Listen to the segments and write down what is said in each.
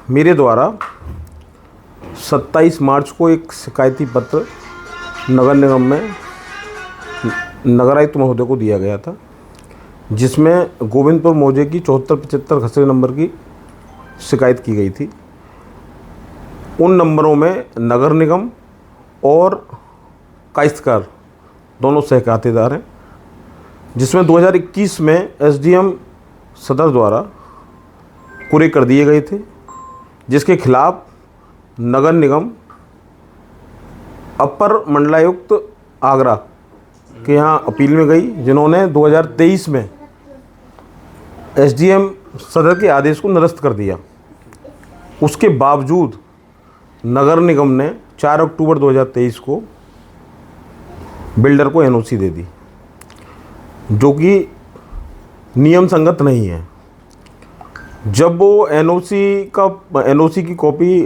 मेरे द्वारा 27 मार्च को एक शिकायती पत्र नगर निगम में नगर आयुक्त महोदय को दिया गया था, जिसमें गोविंदपुर मौजे की 7475 खसरे नंबर की शिकायत की गई थी। उन नंबरों में नगर निगम और काश्तकार दोनों सहखातेदार हैं, जिसमें 2021 में एसडीएम सदर द्वारा पूरे कर दिए गए थे, जिसके खिलाफ नगर निगम अपर मंडलायुक्त आगरा के यहाँ अपील में गई, जिन्होंने 2023 में एसडीएम सदर के आदेश को निरस्त कर दिया। उसके बावजूद नगर निगम ने 4 अक्टूबर 2023 को बिल्डर को एनओसी दे दी, जो कि नियम संगत नहीं है। जब वो एनओसी की कॉपी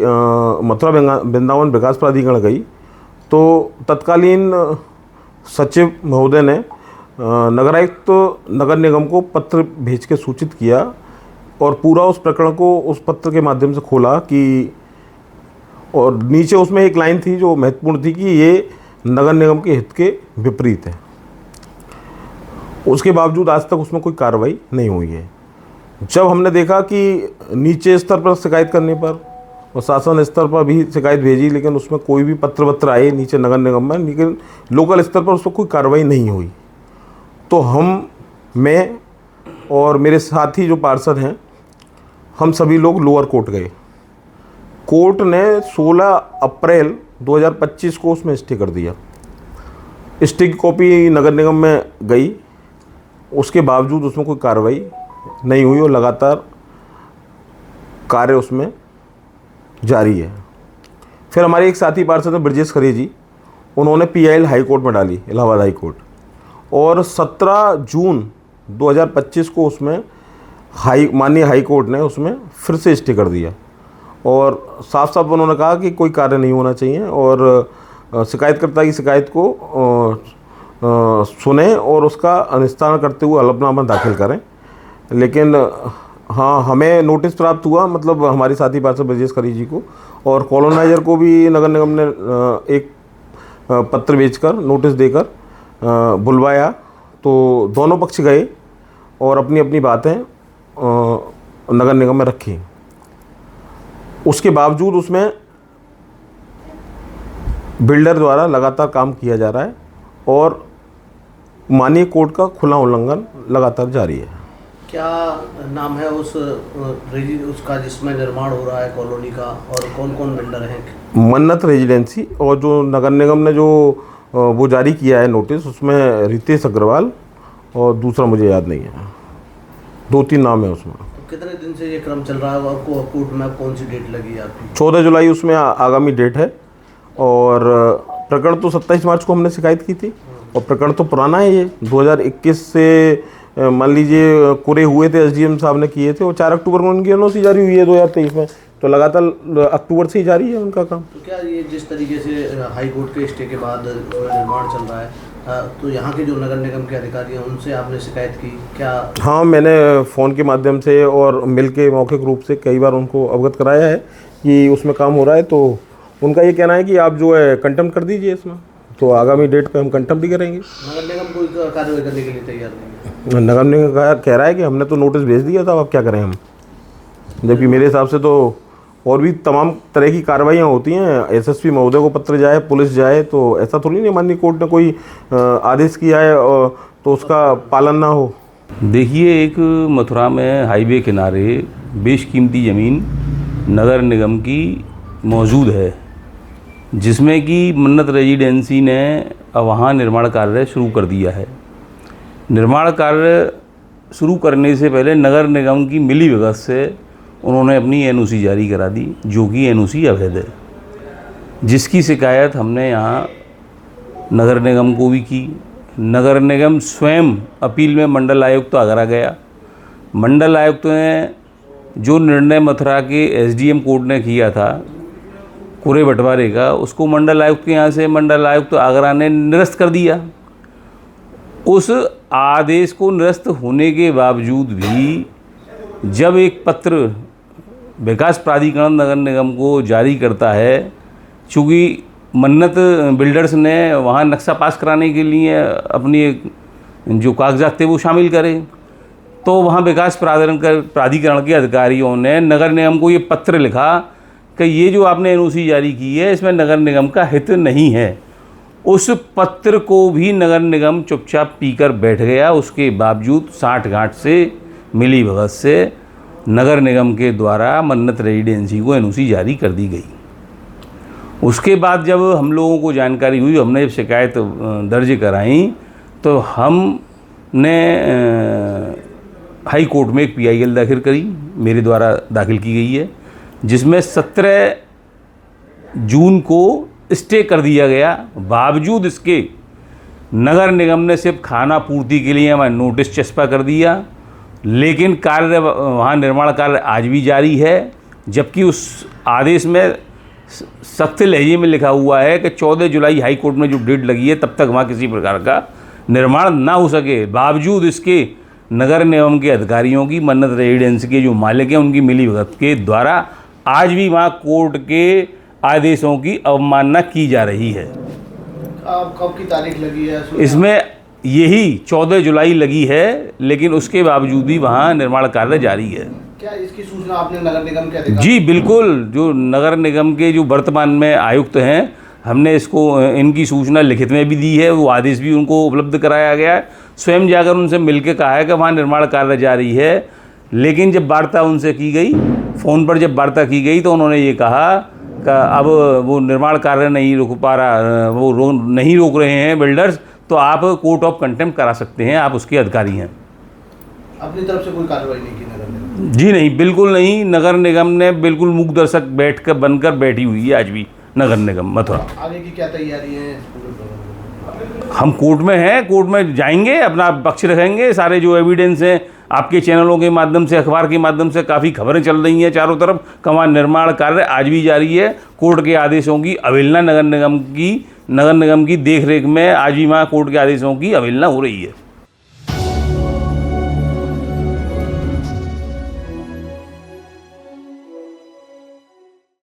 मथुरा वृंदावन विकास प्राधिकरण गई, तो तत्कालीन सचिव महोदय ने नगर आयुक्त नगर निगम को पत्र भेज के सूचित किया और पूरा उस प्रकरण को उस पत्र के माध्यम से खोला कि, और नीचे उसमें एक लाइन थी जो महत्वपूर्ण थी कि ये नगर निगम के हित के विपरीत है। उसके बावजूद आज तक उसमें कोई कार्रवाई नहीं हुई है। जब हमने देखा कि नीचे स्तर पर शिकायत करने पर और शासन स्तर पर भी शिकायत भेजी, लेकिन उसमें कोई भी पत्र आए नीचे नगर निगम में, लेकिन लोकल स्तर पर उस पर कोई कार्रवाई नहीं हुई, तो मैं और मेरे साथी जो पार्षद हैं, हम सभी लोग लोअर कोर्ट गए। कोर्ट ने 16 अप्रैल 2025 को उसमें स्टे कर दिया। स्टे की कॉपी नगर निगम में गई, उसके बावजूद उसमें कोई कार्रवाई नहीं हुई और लगातार कार्य उसमें जारी है। फिर हमारे एक साथी पार्षद हैं ब्रजेश खरे जी, उन्होंने पीआईएल हाई कोर्ट में डाली, इलाहाबाद हाई कोर्ट, और 17 जून 2025 को उसमें माननीय हाई कोर्ट ने उसमें फिर से स्टे कर दिया और साफ साफ उन्होंने कहा कि कोई कार्य नहीं होना चाहिए और शिकायतकर्ता की शिकायत को सुने और उसका निस्तारण करते हुए हलफनामा दाखिल करें। लेकिन हाँ, हमें नोटिस प्राप्त हुआ, मतलब हमारी साथी पार्षद ब्रजेश खरी जी को और कॉलोनाइजर को भी नगर निगम ने एक पत्र भेजकर नोटिस देकर बुलवाया। तो दोनों पक्ष गए और अपनी अपनी बातें नगर निगम में रखी। उसके बावजूद उसमें बिल्डर द्वारा लगातार काम किया जा रहा है और माननीय कोर्ट का खुला उल्लंघन लगातार जारी है। क्या नाम है उसका जिसमें निर्माण हो रहा है कॉलोनी का, और कौन कौन बिल्डर हैं? मन्नत रेजिडेंसी, और जो नगर निगम ने जो वो जारी किया है नोटिस, उसमें रितेश अग्रवाल और दूसरा मुझे याद नहीं है, 2-3 नाम है उसमें। तो कितने दिन से ये क्रम चल रहा है? आपको कोर्ट में कौन सी डेट लगी आपकी? 14 जुलाई उसमें आगामी डेट है और प्रकरण तो 27 मार्च को हमने शिकायत की थी और प्रकरण तो पुराना है। ये 2021 से मान लीजिए कुरे हुए थे, एसडीएम साहब ने किए थे और 4 अक्टूबर को उनकी एनओसी जारी हुई है 2023 में, तो लगातार अक्टूबर से ही जारी है उनका काम। तो क्या ये जिस तरीके से हाई कोर्ट के स्टे के बाद निर्माण चल रहा है, तो यहाँ के जो नगर निगम के अधिकारी हैं उनसे आपने शिकायत की क्या? हाँ, मैंने फ़ोन के माध्यम से और मिल के मौखिक रूप से कई बार उनको अवगत कराया है कि उसमें काम हो रहा है। तो उनका ये कहना है कि आप जो है कंटेम्प्ट कर दीजिए इसमें, तो आगामी डेट पे हम कंटेम्प्ट भी करेंगे। नगर निगम कोई कार्रवाई करने के लिए तैयार नहीं है? नगर निगम कह रहा है कि हमने तो नोटिस भेज दिया था, अब क्या करें हम, जबकि मेरे हिसाब से तो और भी तमाम तरह की कार्रवाइयाँ होती हैं। एसएसपी महोदय को पत्र जाए, पुलिस जाए, तो ऐसा थोड़ी नहीं माननीय कोर्ट ने कोई आदेश किया है तो उसका पालन ना हो। देखिए, एक मथुरा में हाईवे किनारे बेशकीमती ज़मीन नगर निगम की मौजूद है, जिसमें कि मन्नत रेजिडेंसी ने वहाँ निर्माण कार्य शुरू कर दिया है। निर्माण कार्य शुरू करने से पहले नगर निगम की मिलीभगत से उन्होंने अपनी एनओसी जारी करा दी, जो कि एनओसी अवैध है, जिसकी शिकायत हमने यहाँ नगर निगम को भी की। नगर निगम स्वयं अपील में मंडल आयुक्त आगरा गया। मंडल आयुक्त ने जो निर्णय मथुरा के एसडीएम कोर्ट ने किया था कुरे बंटवारे का, उसको मंडल आयुक्त के यहाँ से मंडल आयुक्त आगरा ने निरस्त कर दिया। उस आदेश को निरस्त होने के बावजूद भी जब एक पत्र विकास प्राधिकरण नगर निगम को जारी करता है, चूँकि मन्नत बिल्डर्स ने वहाँ नक्शा पास कराने के लिए अपनी जो कागजात थे वो शामिल करे, तो वहाँ विकास प्राधिकरण के अधिकारियों ने नगर निगम को ये पत्र लिखा कि ये जो आपने एनओसी जारी की है इसमें नगर निगम का हित नहीं है। उस पत्र को भी नगर निगम चुपचाप पीकर बैठ गया। उसके बावजूद साठ-गांठ से मिली भगत से नगर निगम के द्वारा मन्नत रेजिडेंसी को एनओसी जारी कर दी गई। उसके बाद जब हम लोगों को जानकारी हुई, हमने जब शिकायत दर्ज कराई, तो हमने हाई कोर्ट में एक PIL दाखिल करी, मेरे द्वारा दाखिल की गई है, जिसमें 17 जून को स्टे कर दिया गया। बावजूद इसके नगर निगम ने सिर्फ खाना पूर्ति के लिए हमें नोटिस चस्पा कर दिया, लेकिन कार्य वहाँ निर्माण कार्य आज भी जारी है। जबकि उस आदेश में सख्त लहजे में लिखा हुआ है कि 14 जुलाई हाई कोर्ट में जो डेट लगी है तब तक वहाँ किसी प्रकार का निर्माण ना हो सके। बावजूद इसके नगर निगम के अधिकारियों की, मन्नत रेजिडेंसी के जो मालिक हैं उनकी मिलीभगत के द्वारा आज भी वहाँ कोर्ट के आदेशों की अवमानना की जा रही है। अब कब की तारीख लगी है इसमें? यही 14 जुलाई लगी है, लेकिन उसके बावजूद भी वहाँ निर्माण कार्य जारी है। क्या इसकी सूचना आपने नगर निगम के अधिकारी? जी बिल्कुल, जो नगर निगम के जो वर्तमान में आयुक्त हैं, हमने इनकी सूचना लिखित में भी दी है, वो आदेश भी उनको उपलब्ध कराया गया है। स्वयं जाकर उनसे मिलकर कहा है कि वहाँ निर्माण कार्य जारी है। लेकिन जब वार्ता उनसे की गई, फ़ोन पर जब वार्ता की गई, तो उन्होंने ये कहा कि अब वो निर्माण कार्य नहीं रोक पा रहा, नहीं रोक रहे हैं बिल्डर्स, तो आप कोर्ट ऑफ कंटेम्प्ट करा सकते हैं, आप उसके अधिकारी हैं। अपनी तरफ से कोई कार्रवाई नहीं की नगर निगम? जी नहीं, बिल्कुल नहीं। नगर निगम ने बिल्कुल मूक दर्शक बनकर बैठी हुई है आज भी नगर निगम मथुरा। आगे की क्या तैयारी है? हम कोर्ट में हैं, कोर्ट में जाएंगे, अपना पक्ष रखेंगे। सारे जो एविडेंस हैं, आपके चैनलों के माध्यम से, अखबार के माध्यम से काफ़ी खबरें चल रही हैं चारों तरफ, कहाँ निर्माण कार्य आज भी जारी है। कोर्ट के आदेशों की अवहेलना नगर निगम की देख रेख में आज भी वहाँ कोर्ट के आदेशों की अवहेलना हो रही है।